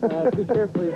Be careful.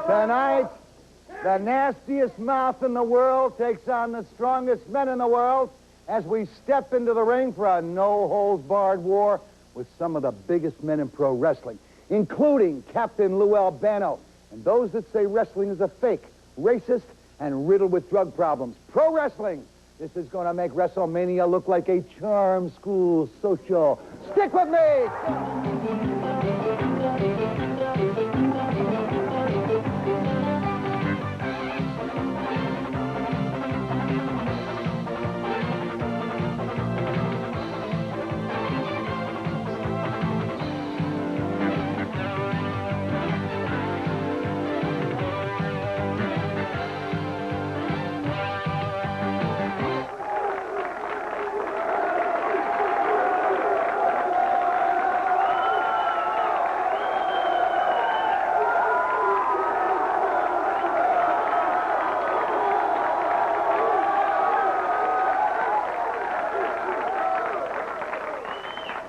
Tonight, the nastiest mouth in the world takes on the strongest men in the world as we step into the ring for a no-holds-barred war with some of the biggest men in pro wrestling, including Captain Lou Albano and those that say wrestling is a fake, racist, and riddled with drug problems. Pro wrestling! This is going to make WrestleMania look like a charm school social. Stick with me!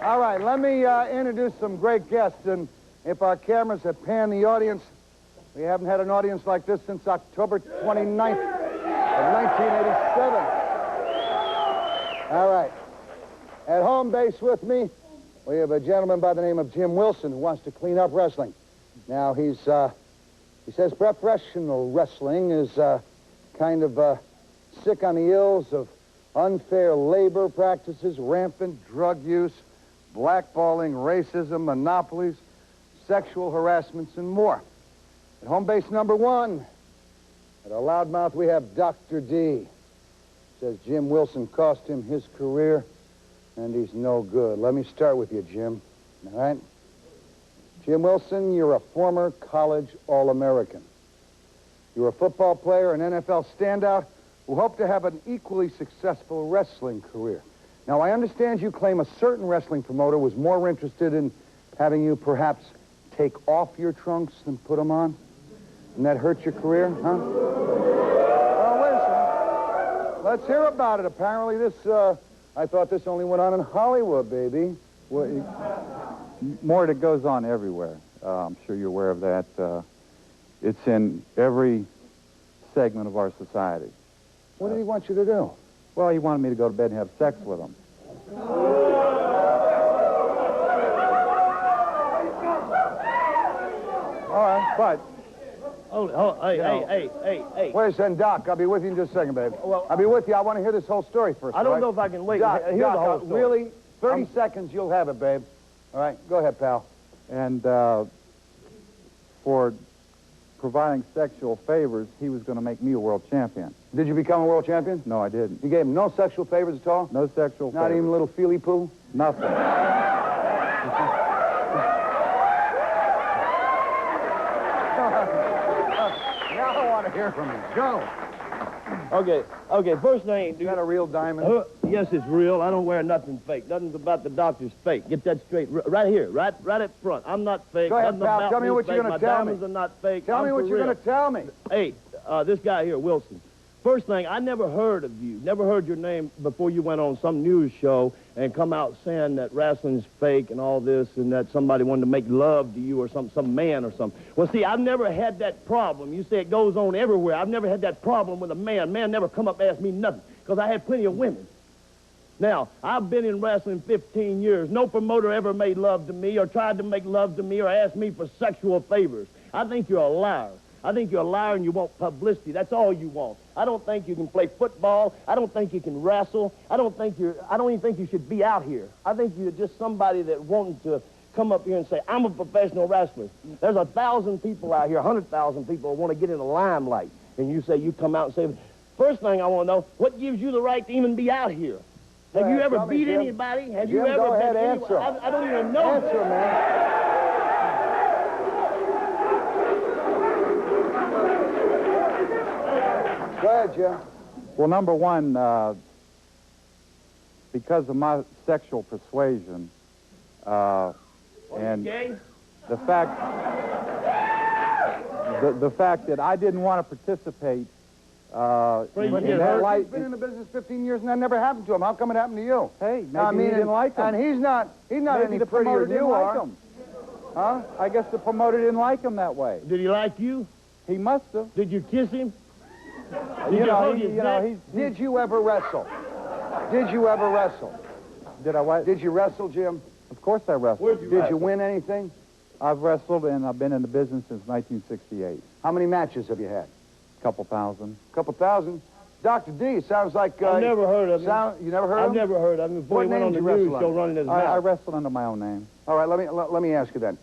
All right, let me introduce some great guests, and if our cameras have panned the audience, we haven't had an audience like this since October 29th of 1987. All right. At home base with me, we have a gentleman by the name of Jim Wilson who wants to clean up wrestling. Now, he says professional wrestling is kind of sick on the ills of unfair labor practices, rampant drug use, blackballing, racism, monopolies, sexual harassments, and more. At home base number one, at our loudmouth, we have Dr. D. Says Jim Wilson cost him his career, and he's no good. Let me start with you, Jim. All right? Jim Wilson, you're a former college All-American. You're a football player, an NFL standout, who hope to have an equally successful wrestling career. Now, I understand you claim a certain wrestling promoter was more interested in having you perhaps take off your trunks than put them on? And that hurt your career, huh? Well, listen. Let's hear about it. Apparently I thought this only went on in Hollywood, baby. More that goes on everywhere. I'm sure you're aware of that. It's in every segment of our society. What did he want you to do? Well, he wanted me to go to bed and have sex with him. All right, but... Hey. Wait a second, Doc. I'll be with you in just a second, babe. Well, I'll be with you. I want to hear this whole story first. I don't know if I can wait. Doc, Here's the whole story. Really, 30 seconds, you'll have it, babe. All right, go ahead, pal. And for providing sexual favors, he was going to make me a world champion. Did you become a world champion? No, I didn't. You gave him no sexual favors at all? No sexual Not favors. even a little feely poo? Nothing. Now I want to hear from you. Go. Okay, first thing... Is that a real diamond? Yes, it's real. I don't wear nothing fake. Nothing about the doctor's fake. Get that straight. Right here, right up front. I'm not fake. Go ahead, Nothing pal. about Tell me what you're going to tell me. My diamonds are not fake. Tell me what you're going to tell me. Hey, this guy here, Wilson. First thing, I never heard of you, never heard your name before you went on some news show and come out saying that wrestling's fake and all this and that somebody wanted to make love to you or some man or something. Well, see, I've never had that problem. You say it goes on everywhere. I've never had that problem with a man. Man never come up and ask me nothing because I had plenty of women. Now, I've been in wrestling 15 years. No promoter ever made love to me or tried to make love to me or asked me for sexual favors. I think you're a liar. I think you're a liar and you want publicity. That's all you want. I don't think you can play football. I don't think you can wrestle. I don't even think you should be out here. I think you're just somebody that wanted to come up here and say, I'm a professional wrestler. There's 1,000 people out here, 100,000 people want to get in the limelight. And you say, you come out and say, first thing I want to know, what gives you the right to even be out here? Have you ever tell me, beat Jim. anybody? Have Jim, you ever go ahead, beat answer. I don't even know. Answer, man. Go ahead, Jim. Well, number one, because of my sexual persuasion, and Gay? the fact that I didn't want to participate in that light. He's been in the business 15 years, and that never happened to him. How come it happened to you? Hey, maybe he didn't like him. And he's not Maybe any the prettier promoter than didn't you like are. him. Huh? I guess the promoter didn't like him that way. Did he like you? He must have. Did you kiss him? You know, Did you ever wrestle? Did you ever wrestle? Did I what? Did you wrestle, Jim? Of course I wrestled. Did you win anything? I've wrestled, and I've been in the business since 1968. How many matches have you had? Couple thousand. Couple thousand. Dr. D, sounds like... I've never heard of him. You never heard of I've him? never heard of him. Before What he went name on the did you news wrestle show under? running his I mouth. wrestled under my own name. All right, let me ask you then.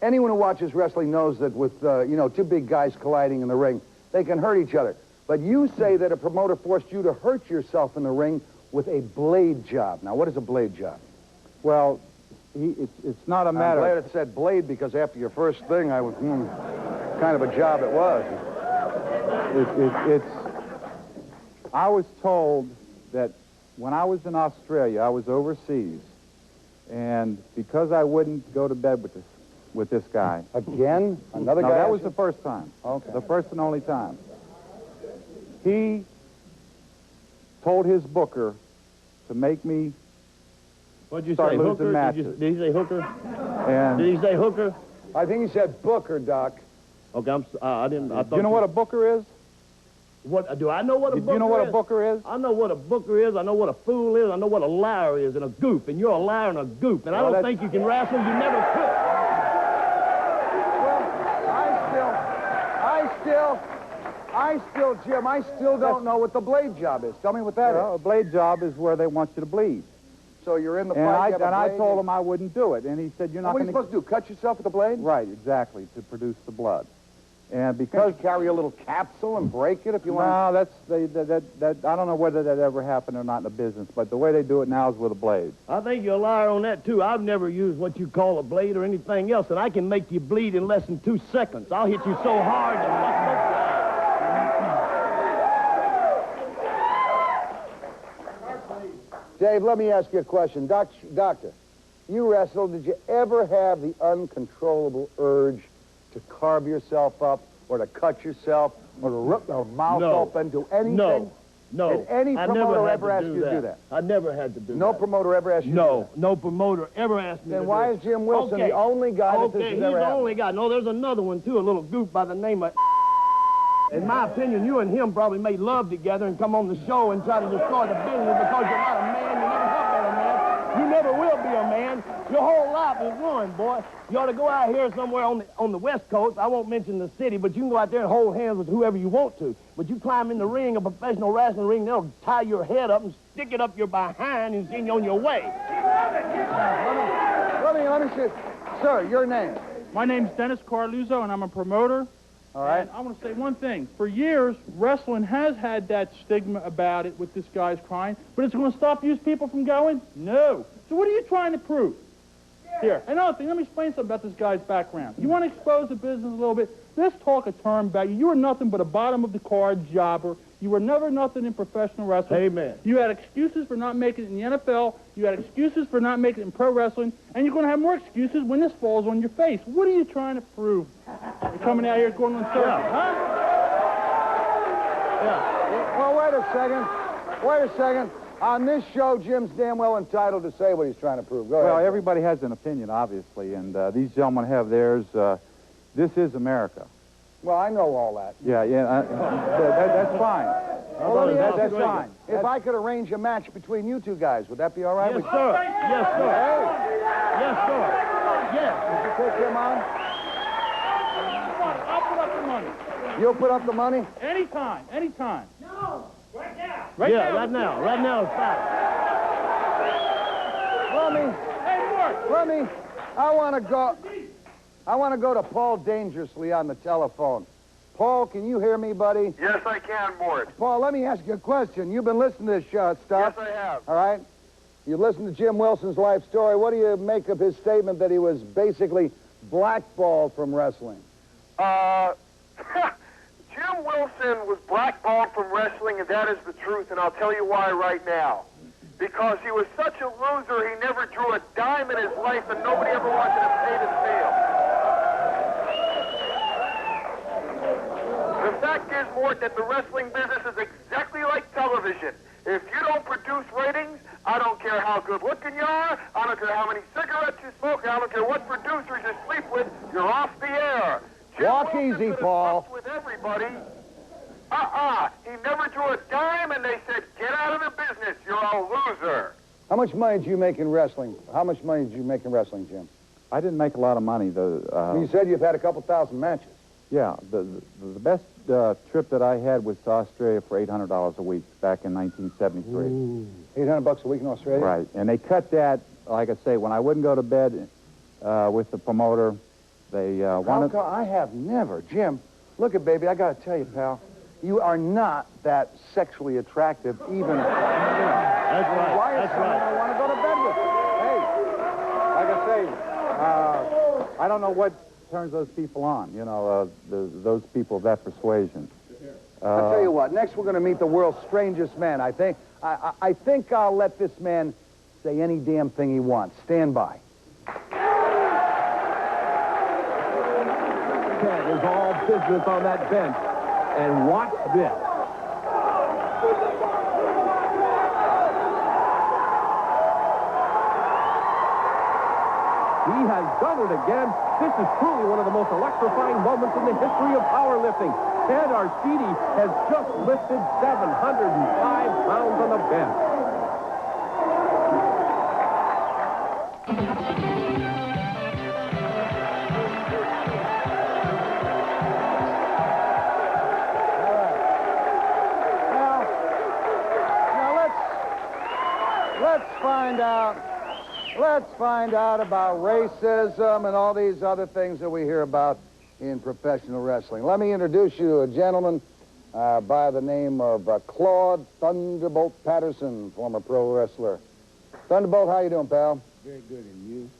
Anyone who watches wrestling knows that with, two big guys colliding in the ring, they can hurt each other. But you say that a promoter forced you to hurt yourself in the ring with a blade job. Now, what is a blade job? Well, it's not a matter... I'm glad it said blade, because after your first thing, I was, kind of a job it was. I was told that when I was in Australia, I was overseas, and because I wouldn't go to bed with this guy... Again? Another No, guy? that was the first time. Okay. The first and only time. He told his booker to make me What'd you start say, losing hooker? matches. Did he say hooker? And Did he say hooker? I think he said Booker, Doc. Okay, I didn't. I thought do you know what a booker is? What do I know what a Do booker you know what is? a booker is? I know what a booker is. I know what a fool is. I know what a liar is and a goof. And you're a liar and a goof. And I Well, don't that's- think you can wrestle. You never could. Jim, I still don't know what the blade job is. Tell me what that Well, is. a blade job is where they want you to bleed. So you're in the And fight, I told him I wouldldn't do it. And he said, you're not What are going you to... supposed to do, cut yourself with the blade? Right, exactly, to produce the blood. And Because because... carry a little capsule and break it if you want. No, I don't know whether that ever happened or not in the business, but the way they do it now is with a blade. I think you're a liar on that, too. I've never used what you call a blade or anything else, and I can make you bleed in less than 2 seconds. I'll hit you so hard that... Dave, let me ask you a question. Doctor, you wrestled. Did you ever have the uncontrollable urge to carve yourself up or to cut yourself or to rip your mouth open, do anything? No. Did any I promoter never had ever to ask do you to do that? I never had to do that. No promoter ever asked you to do No, that? no promoter ever asked me to Then do why it. is Jim Wilson Okay. the only guy that this Okay, has he's ever the happened? only guy. No, there's another one, too, a little goof by the name of... In my opinion, you and him probably made love together and come on the show and try to destroy the business because you're not a man. You never have been a man. You never will be a man. Your whole life is ruined, boy. You ought to go out here somewhere on the West Coast. I won't mention the city, but you can go out there and hold hands with whoever you want to. But you climb in the ring, a professional wrestling ring, they'll tie your head up and stick it up your behind and send you on your way. Let me see. Sir, your name? My name's Dennis Carluzzo, and I'm a promoter. All right. And I want to say one thing. For years, wrestling has had that stigma about it with this guy's crying, but it's going to stop you people from going? No. So what are you trying to prove? Here, another thing, let me explain something about this guy's background. You want to expose the business a little bit? Let's talk a term about you. You were nothing but a bottom-of-the-card jobber. You were never nothing in professional wrestling. Amen. You had excuses for not making it in the NFL. You had excuses for not making it in pro wrestling. And you're going to have more excuses when this falls on your face. What are you trying to prove? You're coming out here going on circuit, huh? Yeah. Well, wait a second. On this show, Jim's damn well entitled to say what he's trying to prove. Go Well, ahead. everybody has an opinion, obviously, and these gentlemen have theirs. This is America. Well, I know all that. Yeah, that's fine. Well, let me ask That's you fine. If I could arrange a match between you two guys, would that be all right? Yes, with sir. Yes, sir. Hey, Yes, sir. Yes. would you take him on? I'll put up the money. You'll put up the money? Anytime. Right now. Right now it's fine. Let me, I want to go to Paul Dangerously on the telephone. Paul, can you hear me, buddy? Yes, I can, Mort. Paul, let me ask you a question. You've been listening to this stuff. Yes, I have. All right? You listen to Jim Wilson's life story. What do you make of his statement that he was basically blackballed from wrestling? Jim Wilson was blackballed from wrestling, and that is the truth, and I'll tell you why right now. Because he was such a loser, he never drew a dime in his life, and nobody ever wanted him paid his bill. The fact is, Mort, that the wrestling business is exactly like television. If you don't produce ratings, I don't care how good looking you are, I don't care how many cigarettes you smoke, I don't care what producers you sleep with, you're off the air. Walk easy, Paul. With everybody. He never drew a dime, and they said, get out of the business, you're a loser. How much money did you make in wrestling? How much money did you make in wrestling, Jim? I didn't make a lot of money, though. You said you've had a couple thousand matches. Yeah, the best trip that I had was to Australia for $800 a week back in 1973. Ooh. $800 a week in Australia? Right, and they cut that, like I say, when I wouldn't go to bed with the promoter, they wanted... I have never. Jim, look at baby, I got to tell you, pal, you are not that sexually attractive even... That's right. Why is That's someone right. I want to go to bed with? Hey, like I say, I don't know what turns those people on, you know, those people of that persuasion. I'll tell you what, next we're going to meet the world's strangest man. I think I'll let this man say any damn thing he wants. Stand by. Ted is all business on that bench. And watch this. He has done it again. This is truly one of the most electrifying moments in the history of powerlifting. Ted Arcidi has just lifted 705 pounds on the bench. Let's find out about racism and all these other things that we hear about in professional wrestling. Let me introduce you to a gentleman by the name of Claude Thunderbolt Patterson, former pro wrestler. Thunderbolt, how you doing, pal? Very good, and you?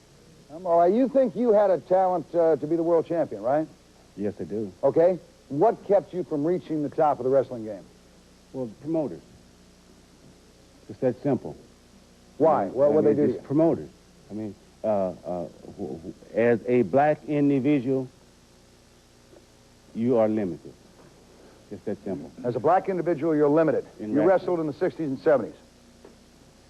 I'm all right. You think you had a talent to be the world champion, right? Yes, I do. Okay. What kept you from reaching the top of the wrestling game? Well, the promoters. It's that simple. Why? What would they do to you? Promoters. I mean, as a black individual, you are limited. It's that simple. As a black individual, you're limited. You wrestled in the 60s and 70s.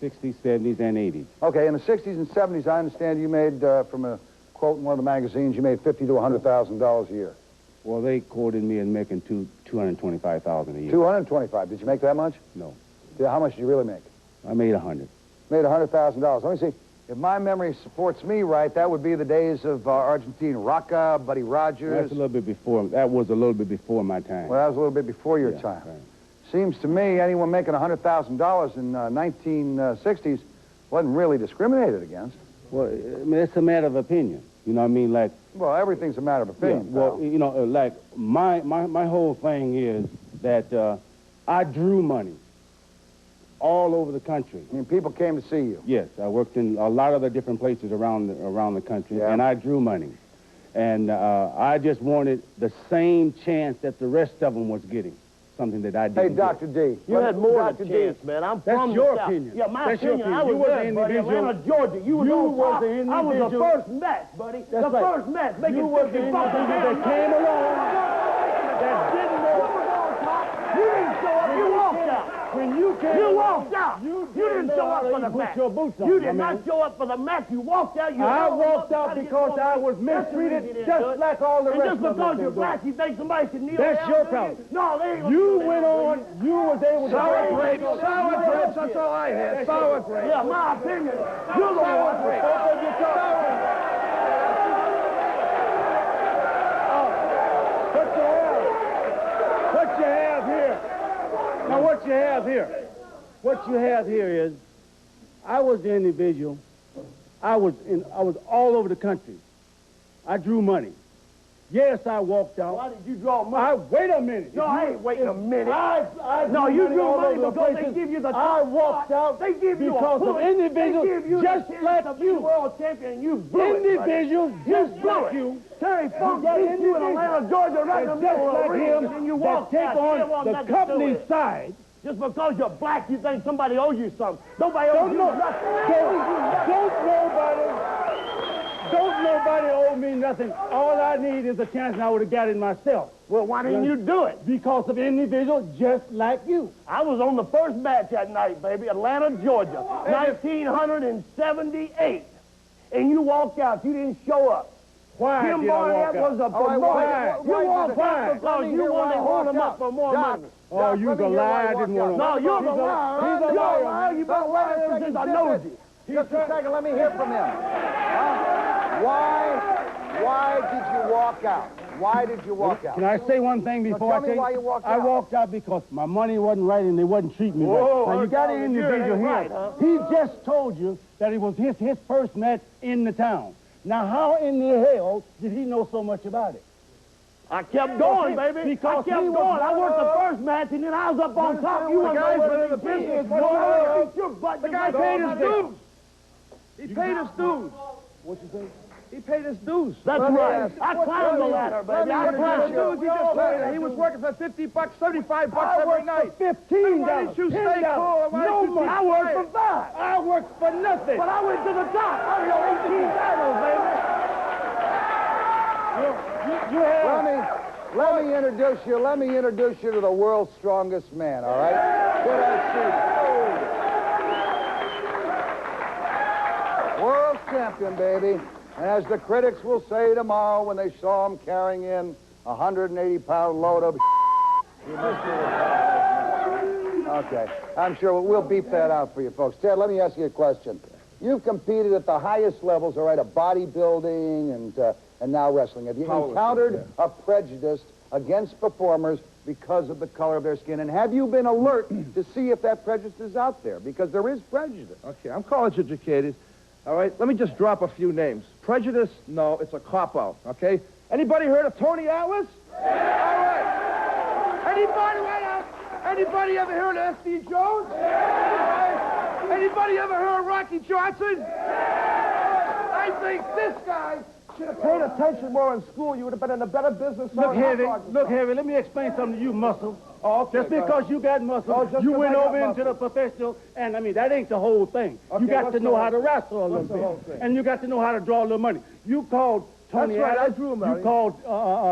60s, 70s, and 80s. Okay, in the 60s and 70s, I understand you made, from a quote in one of the magazines, you made $50,000 to $100,000 a year. Well, they quoted me as making $225,000 a year. 225. Did you make that much? No. Yeah, how much did you really make? I made 100. Made $100,000. Let me see. If my memory supports me right, that would be the days of Argentine Rocca, Buddy Rogers. That's a little bit before. That was a little bit before my time. Well, that was a little bit before your time. Right. Seems to me anyone making $100,000 in 1960s wasn't really discriminated against. Well, I mean, it's a matter of opinion. You know what I mean? Like, well, everything's a matter of opinion. yeah, well, you know, like my whole thing is that I drew money all over the country. I mean, people came to see you. Yes, I worked in a lot of the different places around the country, Yeah. and I drew money. And I just wanted the same chance that the rest of them was getting, something that I didn't Hey, Dr. D. You had more Dr. than a chance, man. I'm That's from your the South. opinion. Yeah, my That's your opinion. I opinion. was You was there, the buddy. individual. Atlanta, Georgia. You was You on was top. the I was the individual. first match, buddy. That's the right. first match. Making You was the $50 an individual hour. that came along, that didn't know. You didn't show up. You walked out. When you came You along, walked out. You didn't show up for the put match. your boots on, You my did man. not show up for the match. You walked out. You I held them walked up, out tried to get because one I over. was That's the reason mistreated you didn't just do it. like all the And rest just of them because have you're been black, doing. you think somebody should kneel That's down your to problem. No, they ain't gonna You kneel went down on, to you was able to... Sour grapes, that's all I had. Sour grapes. Yeah, my opinion. You're the one. What you have here, now what you have here is, I was the individual, I was all over the country. I drew money. Yes, I walked out. Why did you draw money? Wait a minute. No, I ain't waiting a minute. No, you drew money because they give you the I walked out they give you because of individuals just like you. World champion, you blew Individuals just like you. Terry Funk beat you in Atlanta, Georgia, right in the middle of the ring, and you walked take out. on the company's side. Just because you're black, you think somebody owes you something. Nobody owes you nothing. Don't nobody owe me nothing. All I need is a chance, and I would have got it myself. Well, why didn't you do it? Because of individuals just like you. I was on the first match that night, baby, Atlanta, Georgia, 1978. And you walked out. You didn't show up. Why Jim did I walk Barnett out? was a promoter. You walked out because you wanted to hold him up for more money. Oh, you the liar. I didn't want to. No, you're the liar. He's a liar. You better lie ever since I know you. Just a second, let me hear from him. Why did you walk out? Why did you walk out? Can I say one thing before tell me why you walked out. I walked out because my money wasn't right and they wasn't treating me right. Now, you got an individual here. Right, huh? He just told you that it was his first match in the town. Now, how in the hell did he know so much about it? I kept going, baby. Because I kept going. I worked the first match, and then I was up on top. You the guy's been in the business for the guy paid his dues. He paid his dues. What you say? He paid his dues. That's right. I climbed the ladder, baby. I climbed the dues. He was working for $50, $75 every night. $15. Why didn't you stay cool? No money. I worked for $5. I worked for nothing. But I went to the top. I got 18 titles, baby. Let me introduce you to the world's strongest man, all right? Good Arcidi. World champion, baby. And as the critics will say tomorrow when they saw him carrying in a 180-pound load of Okay, I'm sure we'll beep that out for you folks. Ted, let me ask you a question. You've competed at the highest levels, all right, of bodybuilding and now wrestling. Have you encountered a prejudice against performers because of the color of their skin? And have you been alert to see if that prejudice is out there? Because there is prejudice. Okay, I'm college educated. All right, let me just drop a few names. Prejudice, no, it's a cop-out, okay? Anybody heard of Tony Atlas? Yeah. All right. Anybody ever heard of S.D. Jones? Yeah. Anybody ever heard of Rocky Johnson? Yeah. I think this guy should have paid attention more in school. You would have been in a better business. Look, Harry, let me explain something to you, muscle. Oh, okay, just because you got muscle, you went over into the professional, and I mean, that ain't the whole thing. Okay, you got to know how to wrestle a little bit. And you got to know how to draw a little money. You called Tony Adams. I drew him out. You called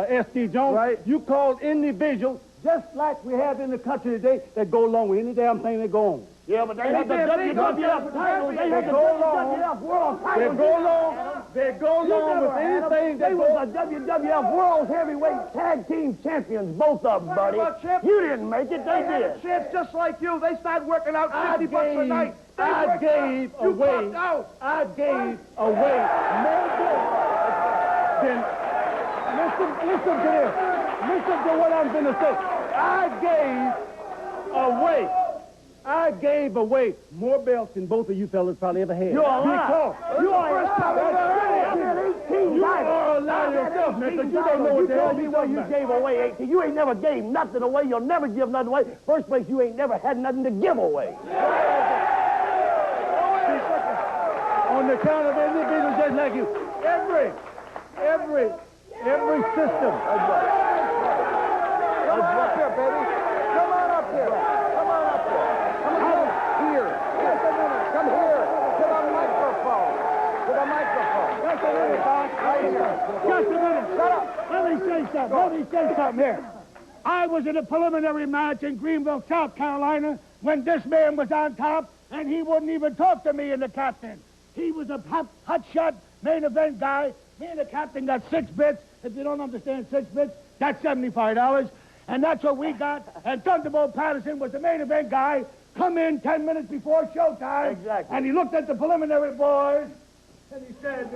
S.D. Jones. Right. You called individuals, just like we have in the country today, that go along with any damn thing that go on. Yeah, but they have the WWF titles. They have the WWF World titles. They go along with anything that They were the WWF World Heavyweight Tag Team Champions, both of them, buddy. You didn't make it, they did. Champs just like you. They started working out $50 a night. I gave away more gold than... Listen to this. Listen to what I'm going to say. I gave away more belts than both of you fellas probably ever had. You're a liar. You are a liar yourself, mister. You don't know what the hell you gave away 18. You ain't never gave nothing away. You'll never give nothing away. First place, you ain't never had nothing to give away. On the count of individuals just like you. Every system. Come on up here, baby. Come on up here. Come on up here. Come here. Just a minute. Come here. To the microphone. Just a minute, Bob. Right here. Just a minute. Shut up. Let me say something here. I was in a preliminary match in Greenville, South Carolina, when this man was on top, and he wouldn't even talk to me and the captain. He was a hot shot main event guy. Me and the captain got 6 bits. If you don't understand 6 bits, that's $75. And that's what we got. And Thunderbolt Patterson was the main event guy. Come in 10 minutes before showtime. Exactly. And he looked at the preliminary boys, and he said,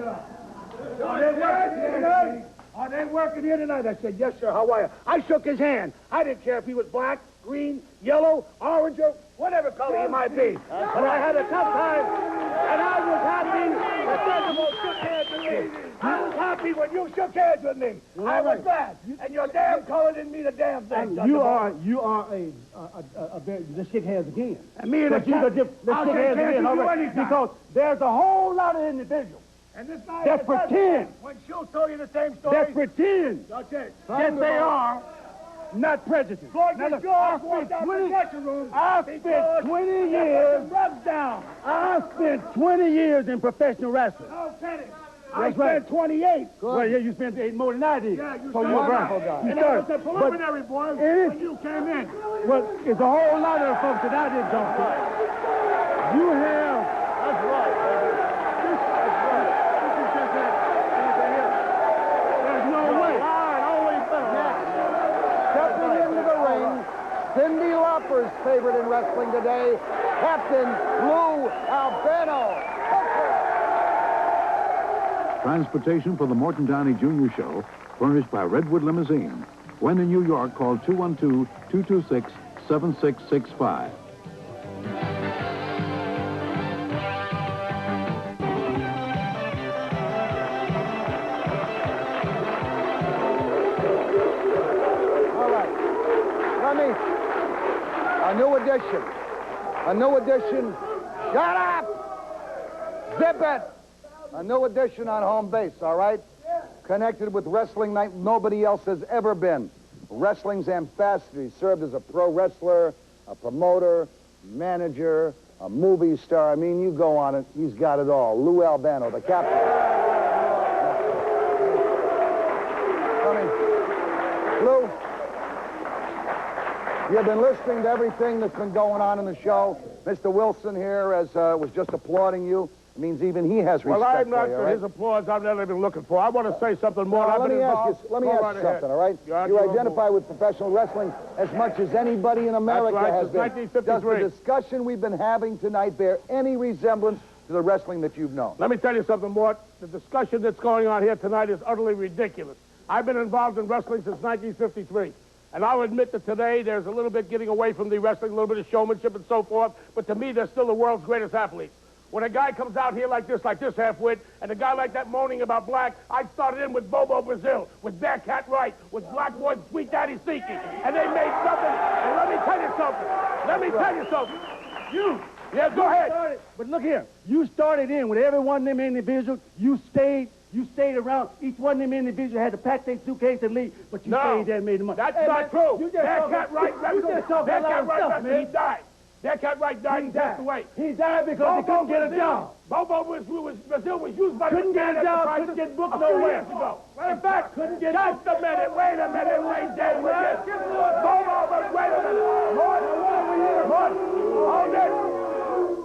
are they working here tonight? I said, yes, sir. How are you? I shook his hand. I didn't care if he was black, green, yellow, orange, or whatever color he might be. But I had a tough time, and I was happy that Thunderbolt shook hands with me. I was happy when you shook hands with me. I was glad. And your damn color didn't mean a damn thing. You are let's shake hands again. And me and the let's shake hands again, all right? Because there's a whole lot of individuals and this guy that pretend. When Schultz told you the same story. That pretend. Okay. Yes, they are. Not prejudiced. Lord, I spent 20 years. Down. I spent 20 years in professional wrestling. No, Teddy. That's I spent 28. Well, yeah, you spent 8 more than I did. Yeah, you so started. you're right. And that was the preliminary, boy, when you came in. Well, it's a whole lot of folks that I didn't talk to. You have... That's right. This is just that. There's no way. Stepping into the ring, Cyndi Lauper's favorite in wrestling today, Captain Lou Albano. Transportation for the Morton Downey Jr. show, furnished by Redwood Limousine. When in New York, call 212-226-7665. A new edition. Shut up! Zip it! A new edition on home base, all right? Connected with wrestling like nobody else has ever been. Wrestling's ambassador. He served as a pro wrestler, a promoter, manager, a movie star. I mean, you go on it, he's got it all. Lou Albano, the captain. Lou, you've been listening to everything that's been going on in the show. Mr. Wilson here was just applauding you. It means even he has respect for you. Well, I'm not for for his applause. I've never been looking for. I want to say something more. Let me ask you something, all right? You identify with professional wrestling as much as anybody in America has been. 1953. Does the discussion we've been having tonight bear any resemblance to the wrestling that you've known? Let me tell you something, Mort. The discussion that's going on here tonight is utterly ridiculous. I've been involved in wrestling since 1953. And I'll admit that today there's a little bit getting away from the wrestling, a little bit of showmanship and so forth, but to me, they're still the world's greatest athletes. When a guy comes out here like this half-wit, and a guy like that moaning about black, I started in with Bobo Brazil, with Bearcat Wright, with Black Boy Sweet Daddy Siki, and they made something. And let me tell you something. Yeah, go ahead. But look here, you started in with every one of them individuals. You stayed around. Each one of them individuals had to pack their suitcase and leave, but you stayed there and made the money. That's not true. Bearcat Wright he died. Bearcat Wright died and passed away. He died because he couldn't get a job. Bobo Brazil was used by couldn't get a job, couldn't get booked nowhere. In fact, couldn't get just a minute. Wait a minute. Wait a minute. Hold it.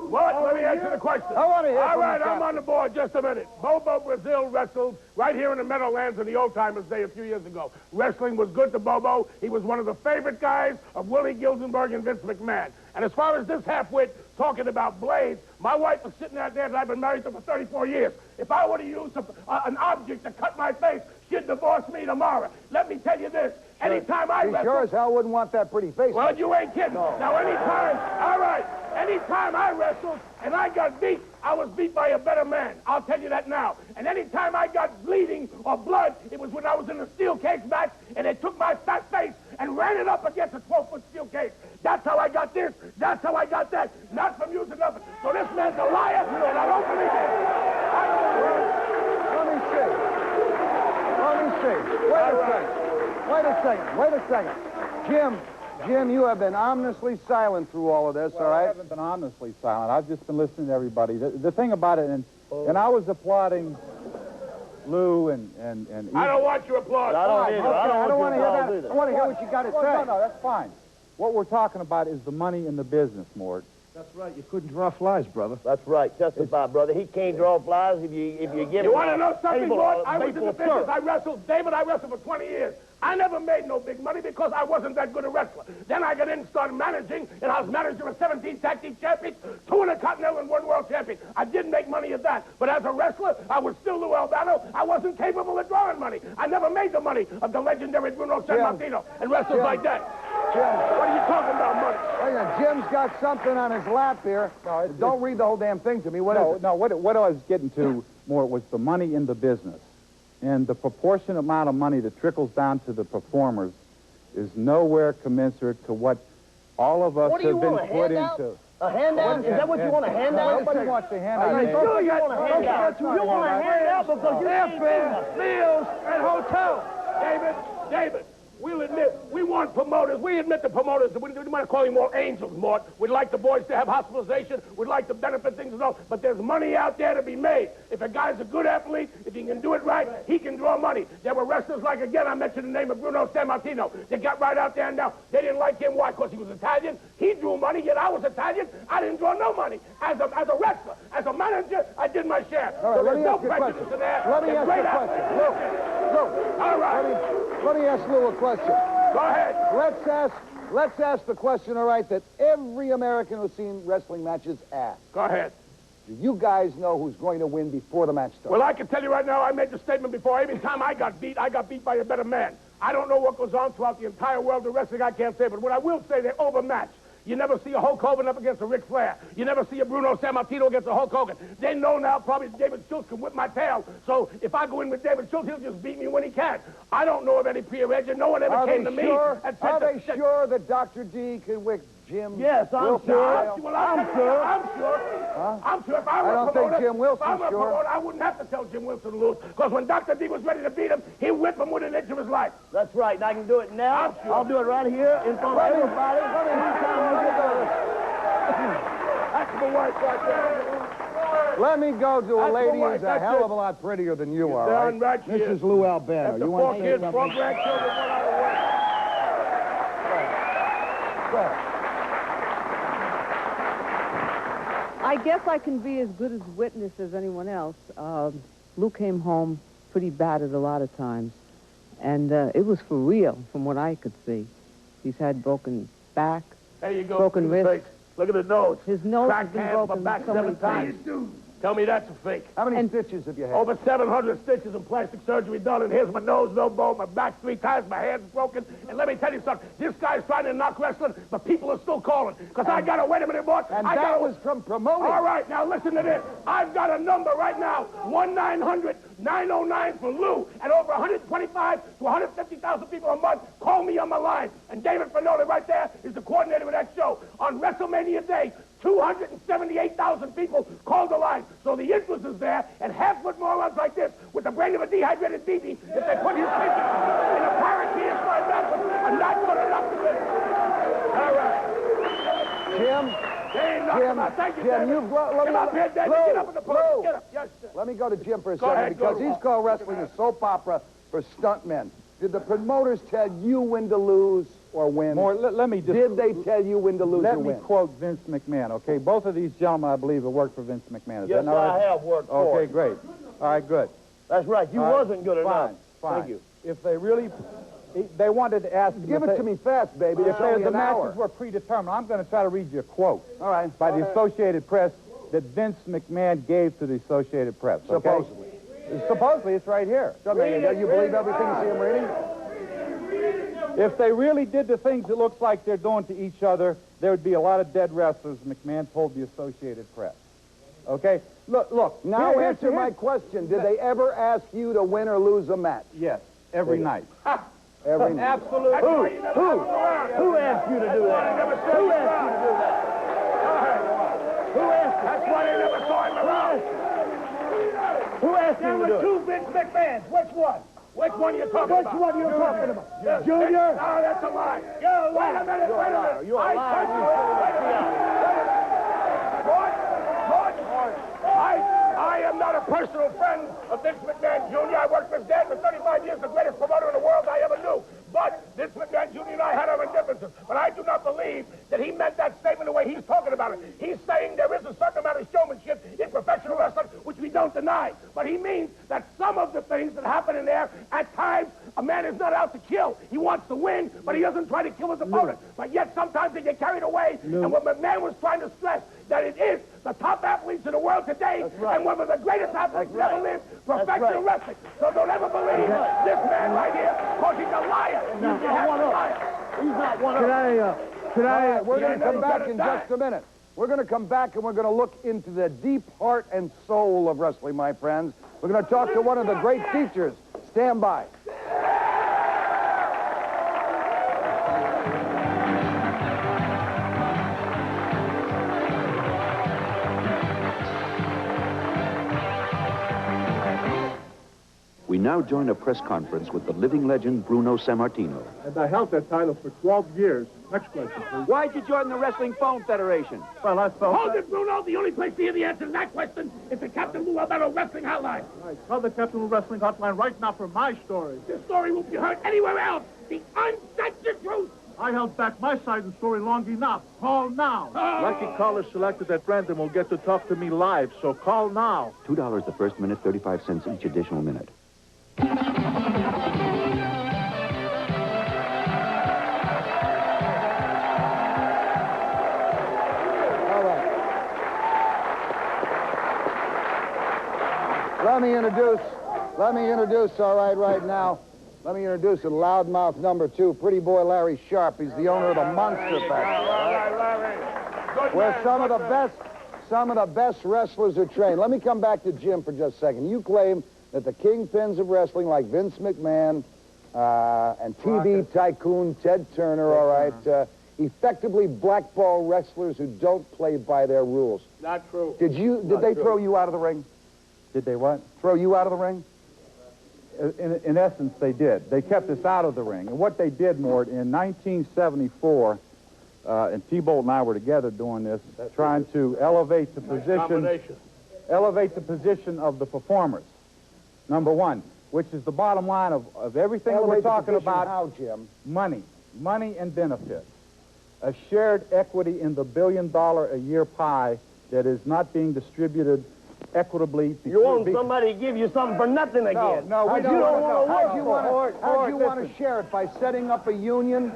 What? Let me answer the question. I want to hear All right, I'm on the board. Just a minute. Bobo Brazil wrestled right here in the Meadowlands in the Old Timers Day a few years ago. Wrestling was good to Bobo. He was one of the favorite guys of Willie Gilzenberg and Vince McMahon. And as far as this half-wit talking about blades, my wife was sitting out there and I've been married to for 34 years. If I were to use an object to cut my face, she'd divorce me tomorrow. Let me tell you this. Anytime I wrestle... sure as hell wouldn't want that pretty face. Well, you ain't kidding. No. Now, anytime I wrestled and I got beat, I was beat by a better man. I'll tell you that now. And anytime I got bleeding or blood, it was when I was in a steel cage match and they took my fat face and ran it up against a 12-foot steel cage. That's how I got this. That's how I got that. Not from using nothing. So this man's a liar, and I don't believe it. Let me see. Wait a second. Jim, you have been ominously silent through all of this, all right? I haven't been ominously silent. I've just been listening to everybody. The thing about it, and I was applauding Lou and I don't want your applause. I don't want to hear that. I want to hear what you got to say. No, that's fine. What we're talking about is the money in the business, Mort. That's right. You couldn't draw flies, brother. That's right. Testify, brother. He can't draw flies if you give You him want to know something, Mort? I was in the business. Sir. I wrestled for 20 years. I never made no big money because I wasn't that good a wrestler. Then I got in and started managing, and I was manager of 17 tag team champions, 2 Intercontinental and 1 world champion. I didn't make money at that. But as a wrestler, I was still Lou Albano. I wasn't capable of drawing money. I never made the money of the legendary Bruno San Martino and wrestlers like that. Jim. What are you talking about, money? Jim's got something on his lap here. No, don't read the whole damn thing to me. What is it? No, what I was getting to, Mort, was the money in the business. And the proportionate amount of money that trickles down to the performers is nowhere commensurate to what all of us have been put into. A handout? Is that what you want, a handout? Nobody wants a handout. You want a handout. You want a handout because you Airfare, meals, and hotels. David, we'll admit, we want promoters. We admit the promoters. We might call them all angels, Mort. We'd like the boys to have hospitalization. We'd like to benefit things and all. But there's money out there to be made. If a guy's a good athlete, if he can do it right, he can draw money. There were wrestlers like, again, I mentioned the name of Bruno Sammartino. They got right out there and now. They didn't like him. Why? Because he was Italian. He drew money, yet I was Italian. I didn't draw no money. As a wrestler, as a manager, I did my share. All right, so let there's me no ask you a prejudice question. in there. Let me They're ask you great a question. athletes. Lou, All right. let me ask Lou a question. Go ahead. Let's ask the question, all right, that every American who's seen wrestling matches asks. Go ahead. Do you guys know who's going to win before the match starts? Well, I can tell you right now, I made the statement before. Every time I got beat by a better man. I don't know what goes on throughout the entire world of wrestling, I can't say, but what I will say, they're overmatched. You never see a Hulk Hogan up against a Ric Flair. You never see a Bruno Sammartino against a Hulk Hogan. They know now probably David Schultz can whip my tail. So if I go in with David Schultz, he'll just beat me when he can. I don't know of any pre-arrangement. No one ever came to me and said Are they sure that Dr. D can whip Jim? Yes, I'm sure. Well, I'm sure. Huh? I'm sure. If I were I don't a promoter, think Jim Wilson's if I were a sure. promoter, I wouldn't have to tell Jim Wilson to lose. Because when Dr. D was ready to beat him, he whipped him within an inch of his life. That's right, and I can do it now. I'm sure. I'll do it right here in front of everybody. Anytime you get That's the wife right there. Let me go to a That's lady the wife, who's a that's hell it. of a lot prettier than you are, Darn right? right This she is Lou Albano. After You 4 want to say kids, 4 something? grandchildren, one out of the way. Go ahead. I guess I can be as good as witness as anyone else. Lou came home pretty battered a lot of times, and it was for real from what I could see. He's had broken back, There you go. broken Face. wrist. Look at the nose. His nose has Cracked been hand, but broken back so 7 many times. Tell me that's a fake. How many stitches have you had? Over 700 stitches and plastic surgery done, and here's my nose, no bone, my back 3 times, my hand's broken. And let me tell you something, this guy's trying to knock wrestling, but people are still calling. Because I got to, wait a minute, boss. And I that gotta, was from promoting. All right, now listen to this. I've got a number right now, 1-900-909 for Lou, and over 125 to 150,000 people a month call me on my line. And David Finoli right there is the coordinator of that show. On WrestleMania Day, 278,000 people called the line. So the interest is there, and half-foot morons like this, with the brain of a dehydrated BB, if they put his picture in a parakeet for a number, are not good enough to win. All right. Jim, David. you've got... Come up here, David. Lou, Get up in the podium. Lou. Get up. Yes, sir. Let me go to Jim for a Go second, ahead, go because to he's called wrestling a soap opera for stuntmen. Did the promoters tell you when to lose or win? Let me just... Did they tell you when to lose or Let me win? quote Vince McMahon, okay? Both of these gentlemen, I believe, have worked for Vince McMahon. Is Yes, that not right? I have worked for Okay, him. great. All right, good. That's right. You All right, wasn't good enough. Fine. Thank you. If they really... They wanted to ask... Give it to me fast, baby. If It's only the an hour. matches were predetermined, I'm going to try to read you a quote. All right. By the Associated Press that Vince McMahon gave to the Associated Press, okay? Supposedly. Supposedly, it's right here. Do you believe everything you see him reading? If they really did the things it looks like they're doing to each other, there would be a lot of dead wrestlers, McMahon told the Associated Press. Okay? Look. Now Here- answer my question. Did they ever ask you to win or lose a match? Yes, every night. Every night. Absolutely. Who asked you to do that? Who asked you to do that? Who asked you? That's why they never saw him around. Who asked you There to were do it? 2 Vince McMahons. Which one? Which one are you talking about? Which one are you talking about? Yes. Junior? No, that's a lie. You're a Wait a liar. minute, wait a minute. You're a liar. I am not a personal friend of Vince McMahon Jr. I worked for his dad for 35 years, the greatest promoter in the world I ever knew. But Vince McMahon Jr. and I had our differences. But I do not believe that he meant that statement the way he's talking about it. He's saying there is a certain amount of showmanship in professional wrestling, which we don't deny. But he means that some of the things that happen in there, at times, a man is not out to kill. He wants to win, but he doesn't try to kill his opponent. But yet sometimes they get carried away. And what McMahon was trying to stress, that it is the top athletes in the world today, and one of the greatest athletes that ever lived, professional wrestling. So don't ever believe this man right here, because he's a liar. He's not one of He's not one of them. All right, we're going to come back in just a minute. We're going to come back and we're going to look into the deep heart and soul of wrestling, my friends. We're going to talk to one of the great teachers Stand by. We now join a press conference with the living legend Bruno Sammartino. And I held that title for 12 years. Next question, please. Why'd you join the Wrestling Phone Federation? Well, I felt... Hold it, Bruno. The only place to hear the answer to that question is the Captain Lou Albano Wrestling Hotline. Right. Call the Captain of Wrestling Hotline right now for my story. This story won't be heard anywhere else. The uncensored truth. I held back my side of the story long enough. Call now. Lucky callers selected at random will get to talk to me live, so call now. $2 the first minute, 35 cents each additional minute. All right. Let me introduce, all right now. Let me introduce a loudmouth number 2, Pretty Boy Larry Sharp. He's the owner of the Monster Factory. All right, Larry. Where some of the best wrestlers are trained. Let me come back to Jim for just a second. You claim that the kingpins of wrestling, like Vince McMahon and TV tycoon Ted Turner, all right, effectively blackball wrestlers who don't play by their rules. Not true. Did they throw you out of the ring? Did they what? Throw you out of the ring? In essence, they did. They kept us out of the ring. And what they did, Mort, in 1974, and T-Bolt and I were together doing this, trying to elevate the position of the performers. Number one, which is the bottom line of everything that we're talking about. How, Jim? Money and benefits. A shared equity in the billion-dollar-a-year pie that is not being distributed equitably. You want somebody to give you something for nothing again. No, we don't want to How do you want to share it? By setting up a union?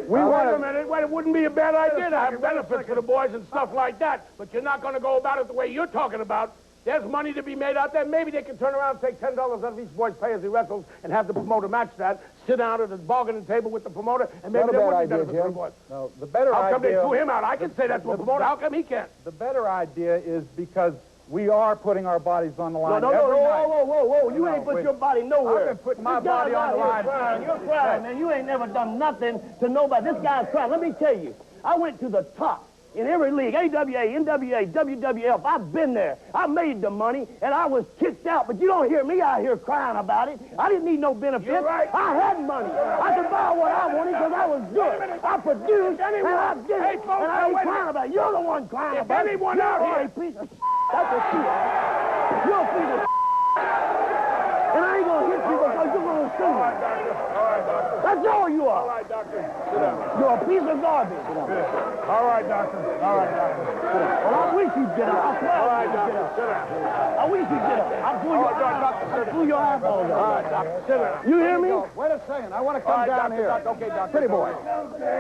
Wait a minute. It wouldn't be a bad idea to have benefits for the boys and stuff like that, but you're not going to go about it the way you're talking about. There's money to be made out there. Maybe they can turn around and take $10 out of each boy's pay as he wrestles and have the promoter match that. Sit down at the bargaining table with the promoter, and maybe there would be benefits for the boys. No, the better idea... How come they threw him out? I can say that to a promoter. How come he can't? The better idea is because we are putting our bodies on the line No, every night. whoa. You ain't put your body nowhere. I've been putting my body on the line. You're crying, man. You ain't never done nothing to nobody. This guy's crying. Let me tell you, I went to the top in every league, AWA, NWA, WWF. I've been there. I made the money, and I was kicked out. But you don't hear me out here crying about it. I didn't need no benefits. You're right. I had money. I could buy what I wanted because I was good. I produced, and I did it. Folks, and I ain't crying about it. You're the one crying about it. Anyone out here... Piece of that's what you are. You're a piece of and I ain't gonna hit you because you're gonna sue me. All right, doctor. That's all you are. All right, doctor. Sit down. You're a piece of garbage. All right, doctor. All right, doctor. Sit down. Well, I wish you'd get up. I swear All right, I wish you'd doctor. get up. Sit down. I wish you'd get up. I'll pull your I'll pull your eyeballs out. All right, doctor. Sit down. You hear me? Wait a second. I want to come down here. Okay, doctor. Pretty boy.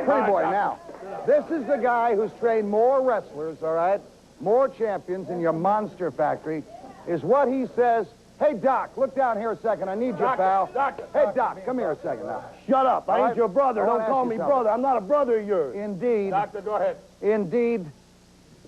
Pretty boy, now. This is the guy who's trained more wrestlers, all right, more champions in your Monster Factory, is what he says. Hey, Doc, look down here a second. I need you, pal. Hey, Doc, come here a second now. Shut up. I All ain't right. your brother. I wanna Don't call ask me you something. brother. I'm not a brother of yours. Indeed. Doctor, go ahead. Indeed,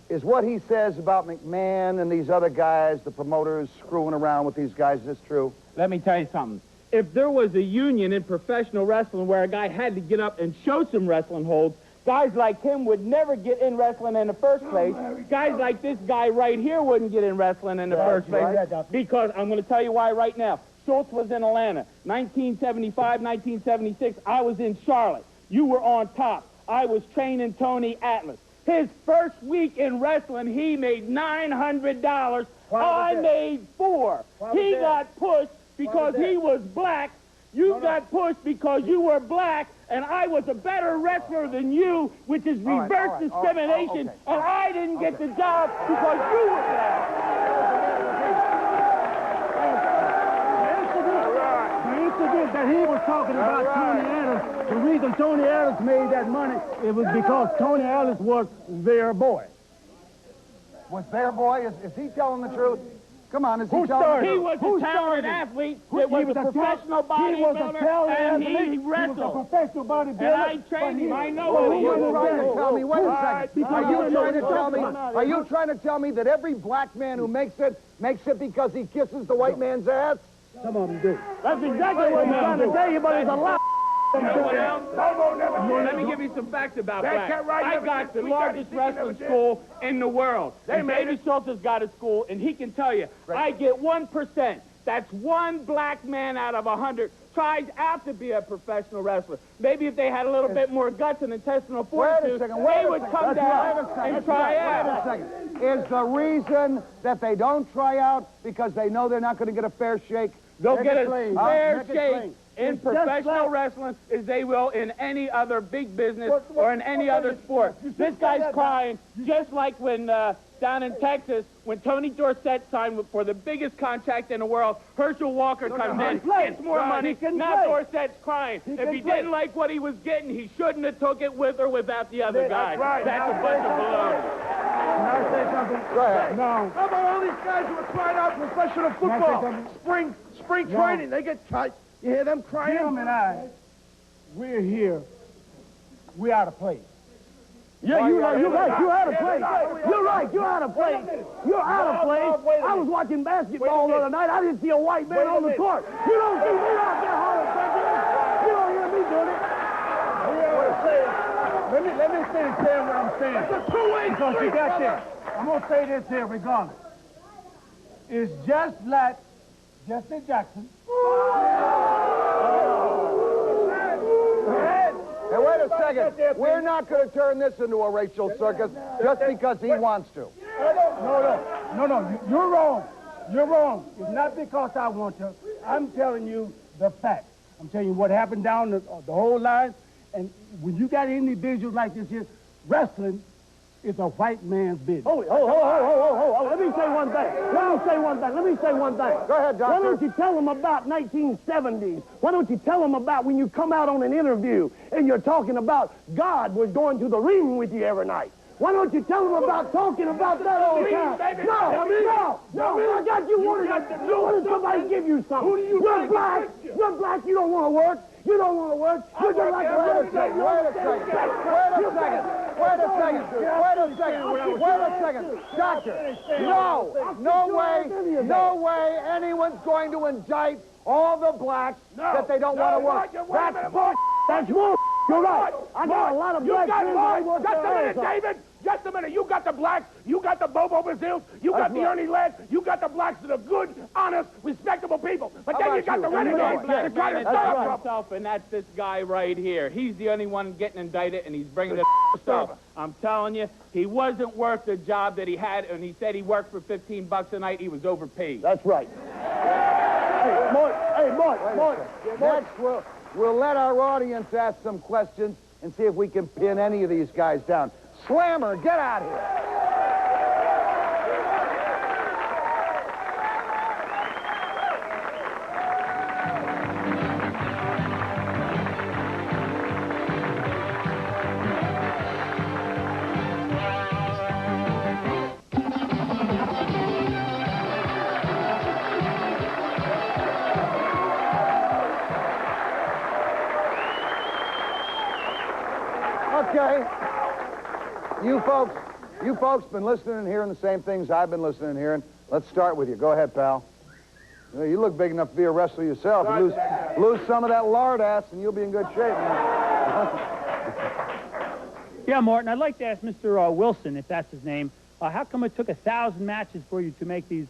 is what he says about McMahon and these other guys, the promoters screwing around with these guys. Is this true? Let me tell you something. If there was a union in professional wrestling where a guy had to get up and show some wrestling holds, guys like him would never get in wrestling in the first place. Guys like this guy right here wouldn't get in wrestling in the first place. Because I'm going to tell you why right now. Schultz was in Atlanta. 1975, 1976, I was in Charlotte. You were on top. I was training Tony Atlas. His first week in wrestling, he made $900. I made $4. He got pushed because he was black. You got pushed because you were black, and I was a better wrestler than you, which is reverse discrimination, and I didn't get the job because you were black. The incident that he was talking about Tony Atlas, the reason Tony Atlas made that money, it was because Tony Atlas was their boy. Was their boy? Is he telling the truth? Come on, is he Who telling the started? He truth? was a talented athlete that was a professional bodybuilder, and he wrestled. He was a professional bodybuilder. And I trained him. I know what he Are you is. trying to tell me? Wait a second. Are you trying to tell me that every black man who makes it because he kisses the white man's ass? Some of them do. That's exactly what I'm trying to tell you, but it's a lot. You know what else? Bobo never did. Let me give you some facts about That blacks. cat right I never got did. the We got largest it. He never wrestling did. school in the world. They And made Baby Schultz has got a school, and he can tell you, I get 1%. That's one black man out of 100 tries out to be a professional wrestler. Maybe if they had a little bit more guts and intestinal fortitude, they would come down and try out. Wait a second. Is the reason that they don't try out because they know they're not going to get a fair shake? They'll get a fair Make it shake plain. in It's professional wrestling as they will in any other big business or in any other sport. This guy's crying just like when down in Texas, when Tony Dorsett signed for the biggest contract in the world, Herschel Walker comes in, gets more money. Now Dorsett's crying. If he didn't like what he was getting, he shouldn't have took it with or without the other guy. That's a bunch of baloney. Can I say something? Go ahead. No. How about all these guys who are trying out professional football? Spring training, they get cut. You hear them crying? Jim and I, we're here. We're out of place. Yeah, you're right. You're out of place. You're right. You're out of place. You're out of place. I was watching basketball the other night. I didn't see a white man on the court. You don't see me out there hollering second. You don't hear me doing it. Let me finish saying what I'm saying. It's a two-way Because you street, got brother. this. I'm going to say this here regardless. It's just like Jesse Jackson. Hey, wait a second. We're not going to turn this into a racial circus just because he wants to. No, you're wrong. You're wrong. It's not because I want to. I'm telling you the facts. I'm telling you what happened down the whole line. And when you got individuals like this here, wrestling is a white man's business. Let me say one thing. Go ahead, Doctor. Why don't you tell them about 1970s? Why don't you tell them about when you come out on an interview and you're talking about God was going to the ring with you every night? Why don't you tell them about talking about that all the time? No, I got you wanted somebody give you something. You're black, you don't want to work. You don't want to work. You just like to Wait a second. Doctor, no way anyone's going to indict all the blacks that they don't want to work. That's bull. You're right. I got a lot of black friends that work Just a their minute, ass off. David. Just a minute. You got the blacks. You got the Bobo Brazils. You got the Ernie Lads. You got the blacks that are good, honest, respectable people. But then you got the renegades that try to stop them. Himself, and that's this guy right here. He's the only one getting indicted, and he's bringing the stuff. I'm telling you, he wasn't worth the job that he had, and he said he worked for $15 a night. He was overpaid. That's right. Next, we'll let our audience ask some questions and see if we can pin any of these guys down. Slammer, get out of here. Okay. You folks been listening and hearing the same things I've been listening and hearing. Let's start with you. Go ahead, pal. You look big enough to be a wrestler yourself. You lose some of that lard ass and you'll be in good shape, man. Yeah, Morton, I'd like to ask Mr. Wilson, if that's his name, how come it took 1,000 matches for you to make these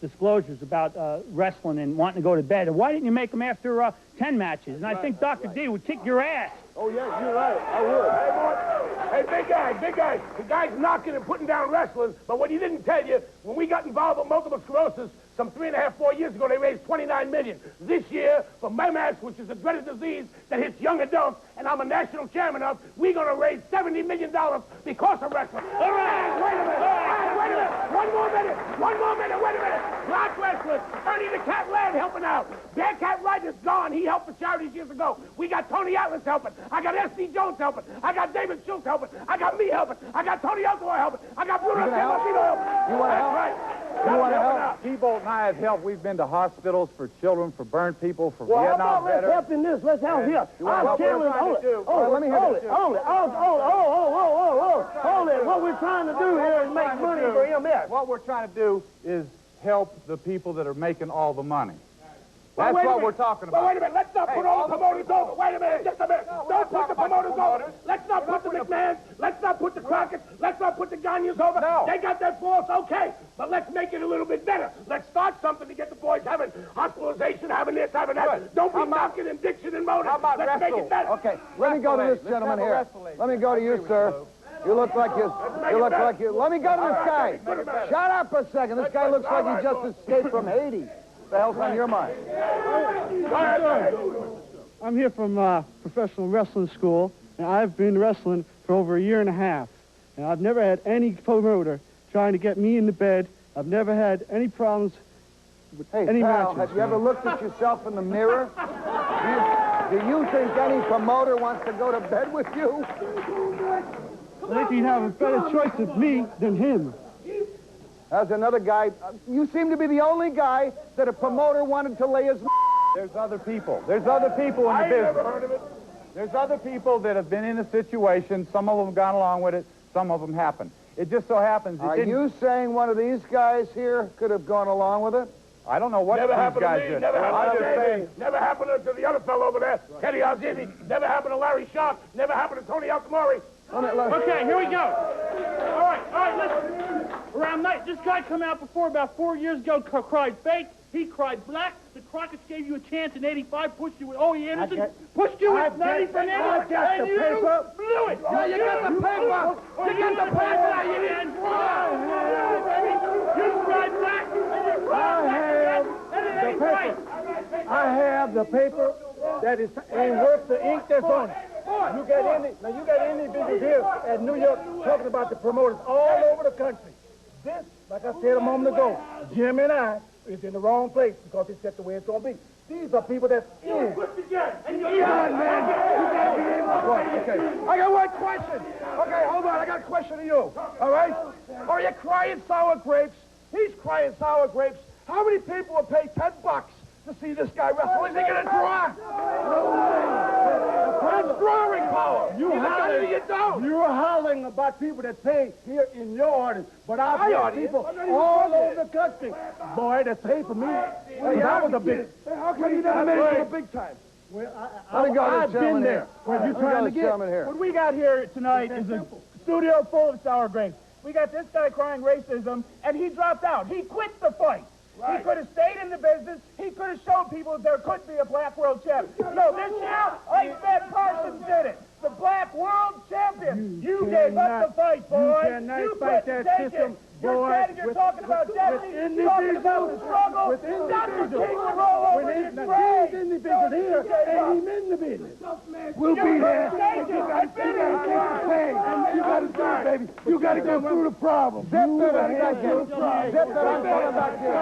disclosures about wrestling and wanting to go to bed? And why didn't you make them after 10 matches? And I think Dr. D would kick your ass. Oh, yes, you're right. I would. Hey, big guy. The guy's knocking and putting down wrestling, but what he didn't tell you, when we got involved with multiple sclerosis, some 3.5, 4 years ago, they raised $29 million. This year, for MS, which is a dreaded disease that hits young adults, and I'm a national chairman of, we're going to raise $70 million because of wrestling. All right, wait a minute. One more minute, wait a minute. Black wrestlers, Ernie the Cat Land helping out. Bear Cat Wright is gone. He helped for charities years ago. We got Tony Atlas helping. I got S.D. Jones helping. I got David Schultz helping. I got me helping. I got Tony Elmore helping. I got Bruno Sammartino helping. You want to help? Right. You want to help? T-Bolt and I have helped. We've been to hospitals for children, for burned people, for Vietnam how about let's veterans. help in this? Let's help here. I'm telling you, Let me hear this. hold it. What we're trying to do here is make money for MS. What we're trying to do is help the people that are making all the money. That's what we're talking about. Well, wait a minute. Let's not put all the promoters over. Wait a minute. Just a minute. Don't put the promoters over. Let's not put the McMahons. Let's not put the Crockett's. Let's not put the Gagnes over. No. They got their faults, okay. But let's make it a little bit better. Let's start something to get the boys having hospitalization, having this, having that. Good. Don't be knocking and Dixon and Motors. How about Let's make it better. Okay, let me go to this gentleman here. Let me go to you, sir. You look like you. Let me go to this guy. Shut up a second. This guy looks like he just escaped from Haiti. What the hell's on your mind? I'm here from professional wrestling school, and I've been wrestling for over a year and a half. And I've never had any promoter trying to get me in the bed. I've never had any problems with any pal, matches. have you ever looked at yourself in the mirror? Do you think any promoter wants to go to bed with you? I think he'd have a better choice of me than him. There's another guy. You seem to be the only guy that a promoter wanted to lay his... There's other people. There's other people in the business. There's other people that have been in a situation. Some of them have gone along with it. Some of them happen. It just so happens it Are didn't... you saying one of these guys here could have gone along with it? I don't know what Never these happened guys to me. did. Never I'm happened just to saying... David. Never happened to the other fellow over there, Teddy Arcidi. Never happened to Larry Sharp. Never happened to Tony Altamori. Okay, here we go. All right, listen. Around night, this guy come out before about 4 years ago, cried fake. He cried black. The Crockett's gave you a chance in '85, pushed you with Owie Anderson, pushed you with Nutty Fernandez, and you blew it. Yeah, you got the paper. You got the paper. You didn't You cried black, and you cried black, and it ain't right. I have the paper that is ain't worth the ink that's on it. You got individuals here at New York talking about the promoters all over the country. This, like I said a moment ago, Jim and I is in the wrong place because it's just the way it's going to be. These are people that... man. You got to be able to... Okay, I got one question. Okay, hold on. I got a question to you. All right? Are you crying sour grapes? He's crying sour grapes. How many people will pay $10 to see this guy wrestle? Is he going to draw? That's drawing power. You're hollering about people that pay here in your audience, but I've got people all over the country, boy, that pay for me. I was a big... How come you never made it to the big time? Well, I've been there. What you trying to get? What we got here tonight is a studio full of sour grapes. We got this guy crying racism, and he dropped out. He quit the fight. Right. He could have stayed in the business. He could have shown people there could be a black world champion. No, this year, I bet Parsons did it. The black world champion. You gave up the fight, boy. You cannot fight that system, You're standing here talking about Jesse, talking about the struggle. Dr. King would roll over in his grave. These individuals here ain't even in the business. We'll be there. You got to take the pain. You got to do it, baby. You got to go through the problem. Zip that back here. Zip that I'm back here.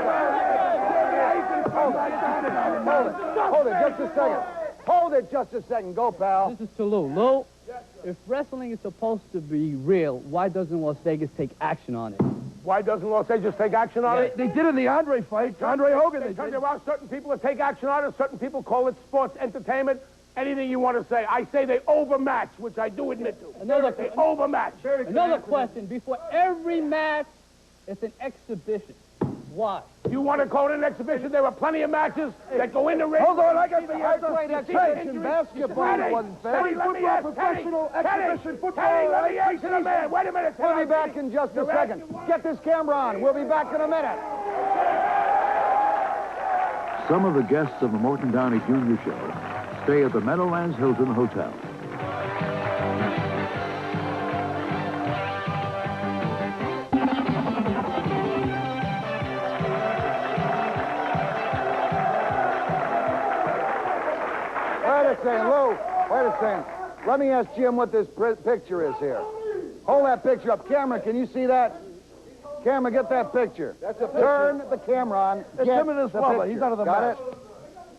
Hold it just a second. Hold it just a second. Go, pal. This is to Lou. Lou, if wrestling is supposed to be real, why doesn't Las Vegas take action on it? Why doesn't Los Angeles take action on it? They did in the Andre fight. Andre Hogan. There are certain people that take action on it. Certain people call it sports entertainment. Anything you want to say. I say they overmatch, which I do admit to. They overmatch. Another question. Before every match, it's an exhibition. Why? You want to call it an exhibition? There are plenty of matches that go in the ring. Hold on, I got the answer. Great exhibition basketball wasn't fair. Professional exhibition football. Teddy, let me answer the man. Wait a minute. We'll be back in just a second. Get this camera on. We'll be back in a minute. Some of the guests of the Morton Downey Jr. show stay at the Meadowlands Hilton Hotel. Lou, wait a second. Let me ask Jim what this picture is here. Hold that picture up. Camera, can you see that? Camera, get that picture. That's a picture. Turn the camera on. It's him and his mother. He's out of the match. Got it?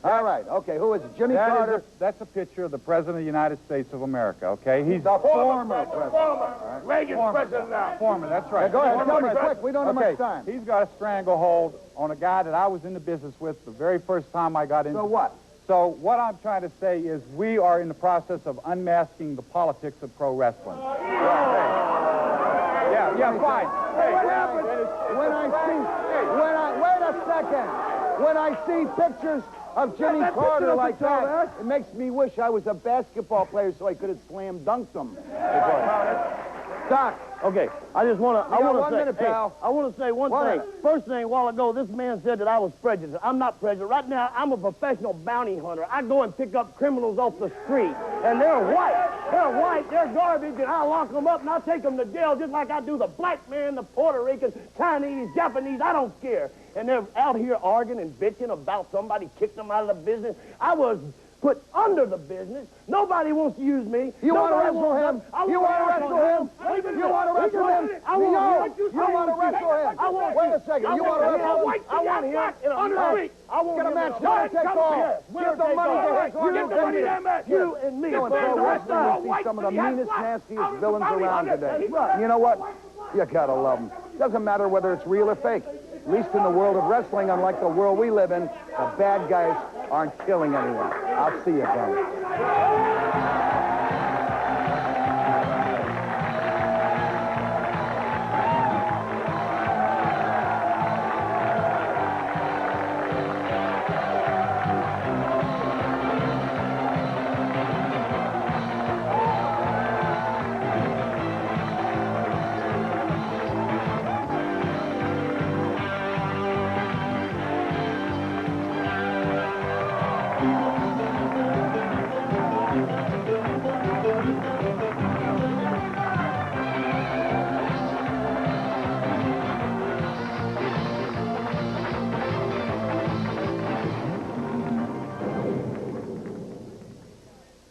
All right. Okay, who is it? Jimmy Carter? That's a picture of the President of the United States of America, okay? He's the former president. Reagan's president now. Former, that's right. Yeah, go ahead. Tell me quick. We don't have much time. He's got a stranglehold on a guy that I was in the business with the very first time I got into. So what? So what I'm trying to say is we are in the process of unmasking the politics of pro wrestling. Yeah, fine. Hey, what happens when I see, wait a second. When I see pictures of Jimmy That Carter picture like doesn't show that. It makes me wish I was a basketball player so I could have slam dunked them. Doc. Okay, I just want to. You got I want 1 to say, minute, hey, pal. I want to say one What? thing. First thing, a while ago, this man said that I was prejudiced. I'm not prejudiced. Right now, I'm a professional bounty hunter. I go and pick up criminals off the street, and they're white. They're white. They're garbage, and I lock them up and I take them to jail just like I do the black man, the Puerto Rican, Chinese, Japanese. I don't care. And they're out here arguing and bitching about somebody kicked them out of the business. I was put under the business. Nobody wants to use me. You want to Nobody wrestle wants him? You want to wrestle him? You want to wrestle him? You want to wrestle him? Wait a second. You want to wrestle him? I want him in a match. I want Get a him match. in a Winner takes all. Give the money to his You and me. Going pro wrestling, you see some of the meanest, nastiest villains around today. You know what? You gotta love them. Doesn't matter whether it's real or fake. At least in the world of wrestling, unlike the world we live in, the bad guys aren't killing anyone. I'll see you then.